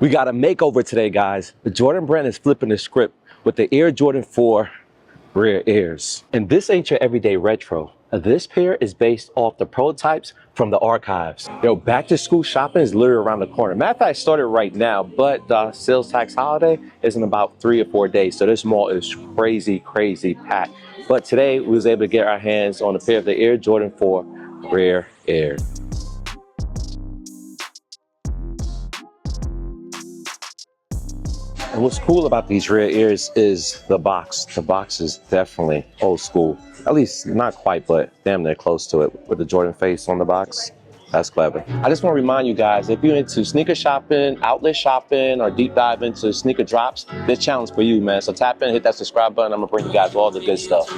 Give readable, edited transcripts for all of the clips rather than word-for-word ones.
We got a makeover today, guys. The Jordan brand is flipping the script with the Air Jordan 4 rear ears. And this ain't your everyday retro. This pair is based off the prototypes from the archives. Yo, back to school shopping is literally around the corner. Matter of fact, it started right now, but the sales tax holiday is in about 3 or 4 days. So this mall is crazy packed. But today we was able to get our hands on a pair of the Air Jordan 4 rear ears. And what's cool about these rear ears is the box. The box is definitely old school. At least not quite, but damn near close to it with the Jordan face on the box. That's clever. I just want to remind you guys, if you're into sneaker shopping, outlet shopping, or deep dive into sneaker drops, this challenge for you, man. So tap in, hit that subscribe button. I'm gonna bring you guys all the good stuff.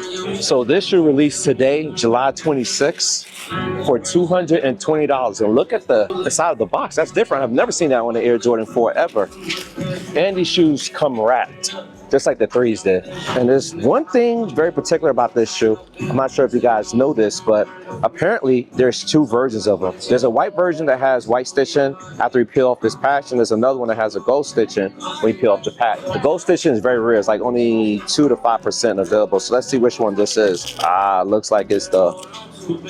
So this shoe released today, July 26th, for $220. And look at the side of the box. That's different. I've never seen that on the Air Jordan 4 ever. And these shoes come wrapped, just like the 3s did. And there's one thing very particular about this shoe. I'm not sure if you guys know this, but apparently there's 2 versions of them. There's a white version that has white stitching after you peel off this patch, and there's another one that has a gold stitching when you peel off the patch. The gold stitching is very rare. It's like only 2 to 5% available. So let's see which one this is. Looks like it's the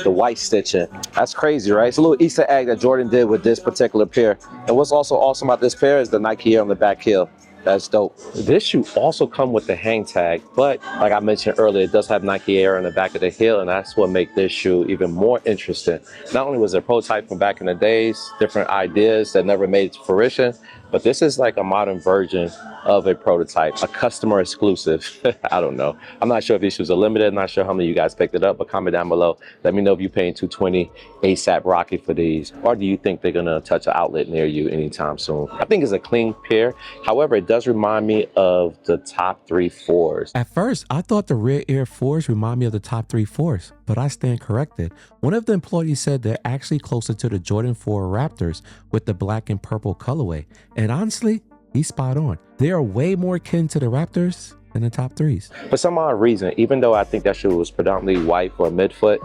white stitching. That's crazy, right? It's a little Easter egg that Jordan did with this particular pair. And what's also awesome about this pair is the Nike Air on the back heel. That's dope. This shoe also comes with the hang tag, but like I mentioned earlier, it does have Nike Air on the back of the heel, and that's what makes this shoe even more interesting. Not only was it a prototype from back in the days, different ideas that never made it to fruition, but this is like a modern version of a prototype, a customer exclusive. I don't know. I'm not sure if these shoes are limited. I'm not sure how many of you guys picked it up, but comment down below. Let me know if you're paying $220 ASAP Rocky for these, or do you think they're gonna touch an outlet near you anytime soon? I think it's a clean pair. However, it does remind me of the top 3 4s. At first, I thought the rear Air 4s remind me of the top 3 4s, but I stand corrected. One of the employees said they're actually closer to the Jordan 4 Raptors with the black and purple colorway. And honestly, he's spot on. They are way more akin to the Raptors than the top 3s. For some odd reason, even though I think that shoe was predominantly white for a midfoot,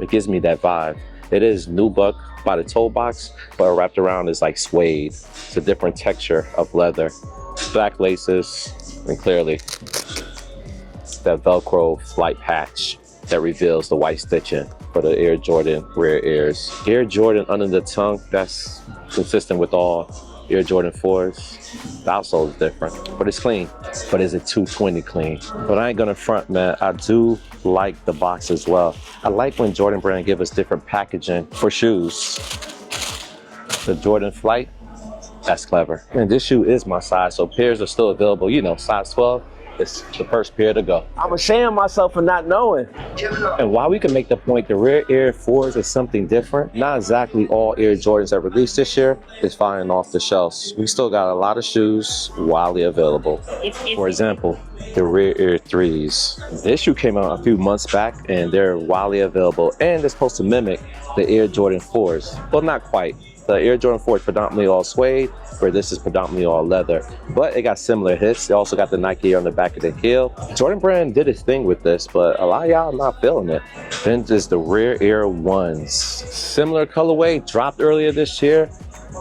it gives me that vibe. It is nubuck by the toe box, but wrapped around is like suede. It's a different texture of leather. Black laces, and clearly that Velcro flight patch that reveals the white stitching for the Air Jordan rear ears. Air Jordan under the tongue, that's consistent with all Air Jordan 4s. The outsole is different, but it's clean. But is it $220 clean? But I ain't gonna front, man. I do like the box as well. I like when Jordan brand give us different packaging for shoes. The Jordan Flight, that's clever. And this shoe is my size, so pairs are still available. You know, size 12. It's the first pair to go. I'm ashamed of myself for not knowing. And while we can make the point the rear Air 4s is something different, not exactly all Air Jordans that released this year is flying off the shelves. We still got a lot of shoes widely available. For example, the rear Air 3s. This shoe came out a few months back and they're widely available, and it's supposed to mimic the Air Jordan 4s. Well, not quite. The Air Jordan 4 is predominantly all suede, where this is predominantly all leather. But it got similar hits. They also got the Nike Air on the back of the heel. Jordan brand did its thing with this, but a lot of y'all not feeling it. Then there's the rear Air 1s. Similar colorway, dropped earlier this year,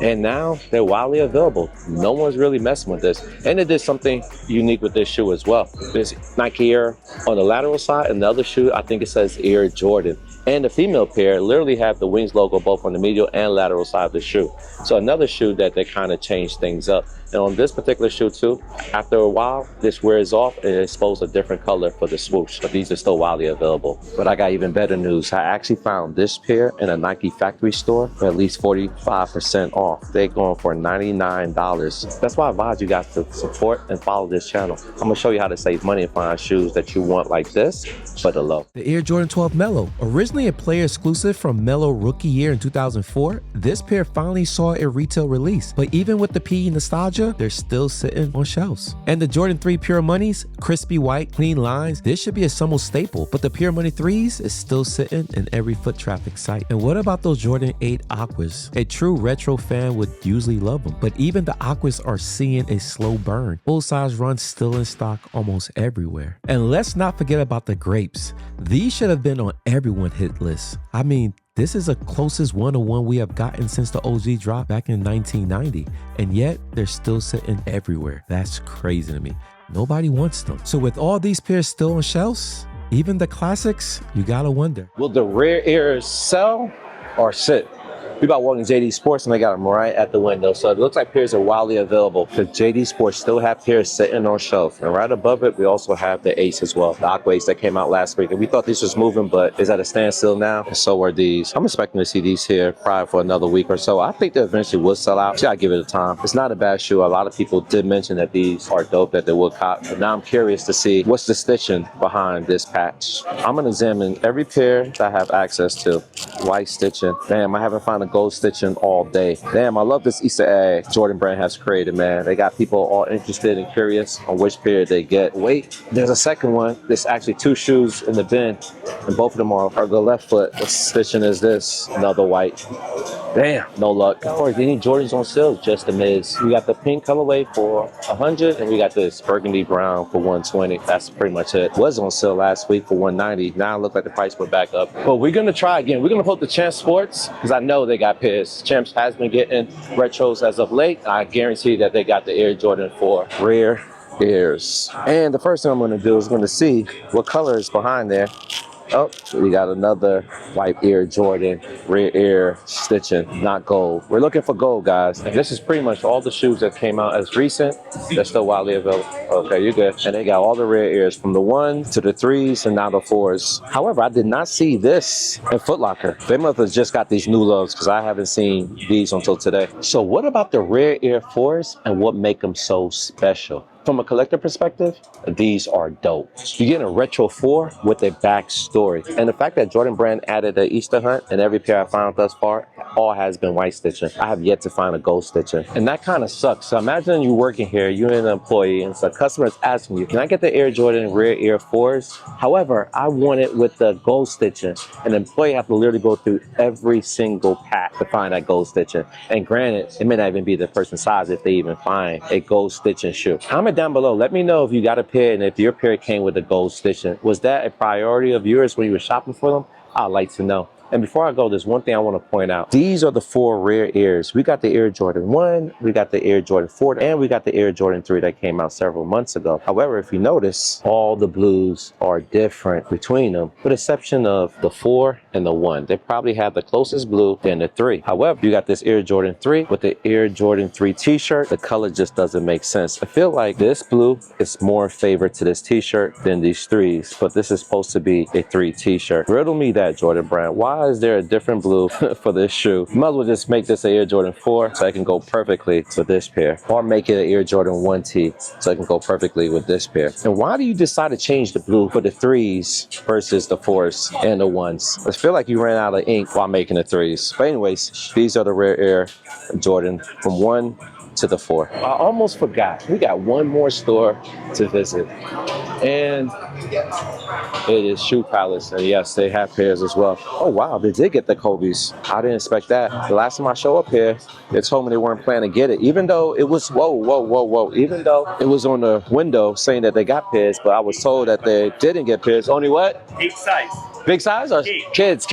and now they're widely available. No one's really messing with this. And it did something unique with this shoe as well. There's Nike Air on the lateral side, and the other shoe, I think it says Air Jordan. And the female pair literally have the Wings logo both on the medial and lateral side of the shoe. So another shoe that they kind of changed things up. And on this particular shoe too, after a while, this wears off and it exposes a different color for the swoosh. But these are still widely available. But I got even better news. I actually found this pair in a Nike factory store for at least 45% off. They're going for $99. That's why I advise you guys to support and follow this channel. I'm gonna show you how to save money and find shoes that you want like this, but the low. The Air Jordan 12 Mellow, originally a player exclusive from Mellow rookie year in 2004, this pair finally saw a retail release. But even with the PE nostalgia, they're still sitting on shelves. And the Jordan 3 Pure Moneys, crispy white, clean lines, this should be a summer staple, but the Pure Money 3s is still sitting in every foot traffic site. And what about those Jordan 8 Aquas? A true retro fan would usually love them, but even the Aquas are seeing a slow burn. Full size runs still in stock almost everywhere. And let's not forget about the grapes. These should have been on everyone's hit list. I mean, this is the closest one-to-one we have gotten since the OG drop back in 1990, and yet they're still sitting everywhere. That's crazy to me. Nobody wants them. So with all these pairs still on shelves, even the classics, you gotta wonder. Will the rare airs sell or sit? We about walking JD Sports and they got them right at the window. So it looks like pairs are wildly available because JD Sports still have pairs sitting on shelf. And right above it, we also have the Ace as well, the Aqua Ace that came out last week. And we thought this was moving, but it's at a standstill now. And so are these. I'm expecting to see these here probably for another week or so. I think they eventually will sell out. Gotta give it a time. It's not a bad shoe. A lot of people did mention that these are dope, that they will cop. But now I'm curious to see what's the stitching behind this patch. I'm gonna examine every pair that I have access to. White stitching. Damn, I haven't found a gold stitching all day. Damn, I love this Easter egg Jordan Brand has created, man. They got people all interested and curious on which pair they get. Wait, there's a second one. There's actually two shoes in the bin, and both of them are the left foot. What stitching is this? Another white. Damn, no luck. Of course, any Jordans on sale, just a miss. We got the pink colorway for 100, and we got this burgundy brown for 120. That's pretty much it. Was on sale last week for 190. Now it looks like the price went back up. But we're gonna try again. We're gonna pull up the Champs Sports because I know they got pairs. Champs has been getting retros as of late. I guarantee that they got the Air Jordan 4 rare airs. And the first thing I'm gonna do is gonna see what color is behind there. Oh, we got another white Air Jordan, rear air stitching, not gold. We're looking for gold, guys. And this is pretty much all the shoes that came out as recent. They're still widely available. Okay, you're good. And they got all the rear airs from the 1 to the 3s and now the 4s. However, I did not see this in Footlocker. They must have just got these new loves because I haven't seen these until today. So what about the rear air 4s and what make them so special? From a collector perspective, these are dope. You get a retro 4 with a backstory. And the fact that Jordan Brand added the Easter hunt and every pair I found thus far, all has been white stitching. I have yet to find a gold stitching. And that kind of sucks. So imagine you working here, you're an employee, and so a customer is asking you, can I get the Air Jordan rear air 4s? However, I want it with the gold stitching. An employee have to literally go through every single pack to find that gold stitching. And granted, it may not even be the person's size if they even find a gold stitching shoe. Comment down below. Let me know if you got a pair and if your pair came with a gold stitching. Was that a priority of yours when you were shopping for them? I'd like to know. And before I go, there's one thing I want to point out. These are the 4 rare airs. We got the Air Jordan 1, we got the Air Jordan 4, and we got the Air Jordan 3 that came out several months ago. However, if you notice, all the blues are different between them, with the exception of the 4 and the 1. They probably have the closest blue than the 3. However, you got this Air Jordan 3 with the Air Jordan 3 t-shirt. The color just doesn't make sense. I feel like this blue is more favored to this t-shirt than these 3s, but this is supposed to be a 3 t-shirt. Riddle me that, Jordan Brand. Why is there a different blue for this shoe? You might as well just make this an Air Jordan 4 so it can go perfectly with this pair, or make it an Air Jordan 1T so it can go perfectly with this pair. And why do you decide to change the blue for the 3s versus the 4s and the 1s? I feel like you ran out of ink while making the 3s. But anyways, these are the rare Air Jordan from 1 to the 4. I almost forgot. We got one more store to visit, and it is Shoe Palace, and yes, they have pairs as well. Oh wow, they did get the Kobe's. I didn't expect that. The last time I showed up here, they told me they weren't planning to get it, even though it was even though it was on the window saying that they got pairs, but I was told that they didn't get pairs. Only what? 8 size. Big size or kids?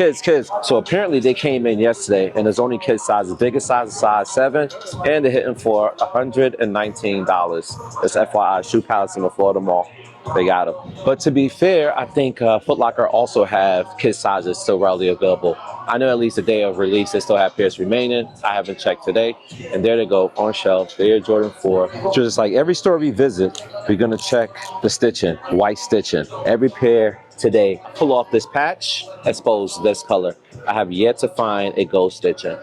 So apparently they came in yesterday and there's only kids size. The biggest size is size 7 and they're hitting for $119. That's FYI, Shoe Palace in the Florida Mall. They got them. But to be fair, I think Footlocker also have kids sizes still readily available. I know at least the day of release they still have pairs remaining. I haven't checked today. And there they go on shelf, the Air Jordan 4. Just like every store we visit, we're gonna check the stitching, white stitching. Every pair today, pull off this patch, expose this color. I have yet to find a gold stitching.